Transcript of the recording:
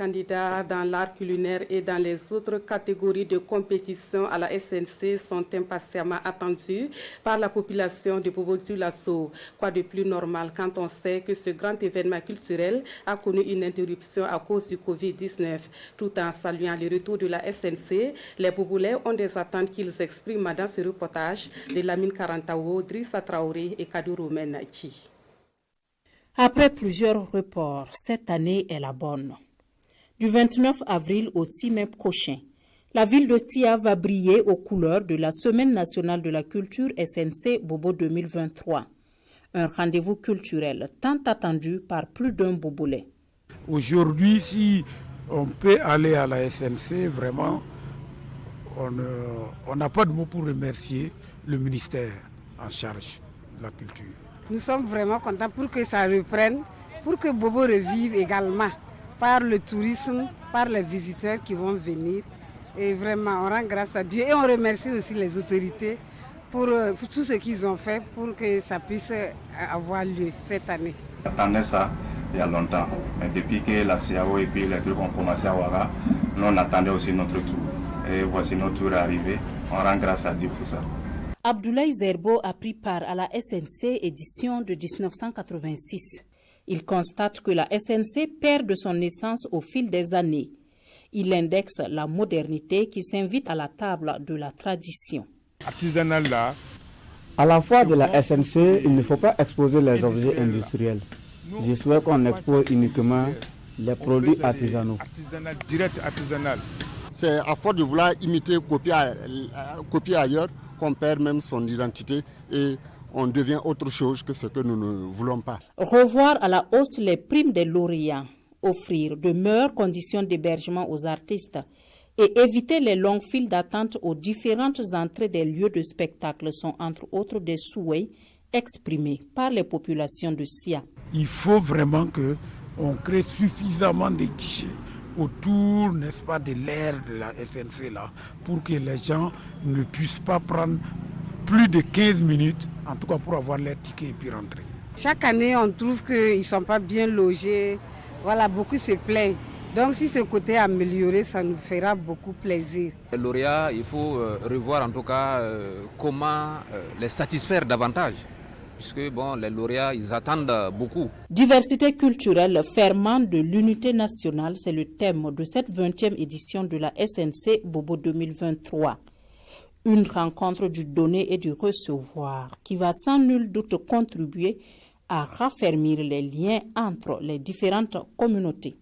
Candidats dans l'art culinaire et dans les autres catégories de compétition à la SNC sont impatiemment attendus par la population de Bobo-Dioulasso. Quoi de plus normal quand on sait que ce grand événement culturel a connu une interruption à cause du Covid-19. Tout en saluant le retour de la SNC, les Bobolais ont des attentes qu'ils expriment dans ce reportage de Lamine Karantao, Drissa Traoré et Kadou Roumen-Ki. Après plusieurs reports, cette année est la bonne. Du 29 avril au 6 mai prochain, la ville de Sia va briller aux couleurs de la Semaine nationale de la culture SNC Bobo 2023. Un rendez-vous culturel tant attendu par plus d'un Bobolais. Aujourd'hui, si on peut aller à la SNC, vraiment, on n'a pas de mots pour remercier le ministère en charge de la culture. Nous sommes vraiment contents pour que ça reprenne, pour que Bobo revive également par le tourisme, par les visiteurs qui vont venir. Et vraiment, on rend grâce à Dieu et on remercie aussi les autorités pour tout ce qu'ils ont fait pour que ça puisse avoir lieu cette année. On attendait ça il y a longtemps, mais depuis que la CAO et puis les trucs ont commencé à Ouaga, nous on attendait aussi notre tour. Et voici notre tour arrivé, on rend grâce à Dieu pour ça. Abdoulaye Zerbo a pris part à la SNC édition de 1986. Il constate que la SNC perd de son essence au fil des années. Il indexe la modernité qui s'invite à la table de la tradition. Artisanal là. À la fois de la SNC, il ne faut pas exposer les objets industriels. Je souhaite qu'on expose uniquement les produits artisanaux. Artisanal, direct artisanal. C'est à force de vouloir imiter, copier ailleurs qu'on perd même son identité et on devient autre chose que ce que nous ne voulons pas. Revoir à la hausse les primes des lauréats, offrir de meilleures conditions d'hébergement aux artistes et éviter les longues files d'attente aux différentes entrées des lieux de spectacle sont entre autres des souhaits exprimés par les populations de Sia. Il faut vraiment qu'on crée suffisamment de guichets autour, n'est-ce pas, de l'aire de la SNC là, pour que les gens ne puissent pas prendre plus de 15 minutes, en tout cas pour avoir leur ticket et puis rentrer. Chaque année, on trouve qu'ils ne sont pas bien logés. Voilà, beaucoup se plaignent. Donc si ce côté est amélioré, ça nous fera beaucoup plaisir. Les lauréats, il faut revoir en tout cas comment les satisfaire davantage. Puisque bon, les lauréats, ils attendent beaucoup. Diversité culturelle, ferment de l'unité nationale, c'est le thème de cette 20e édition de la SNC Bobo 2023. Une rencontre du donner et du recevoir qui va sans nul doute contribuer à raffermir les liens entre les différentes communautés.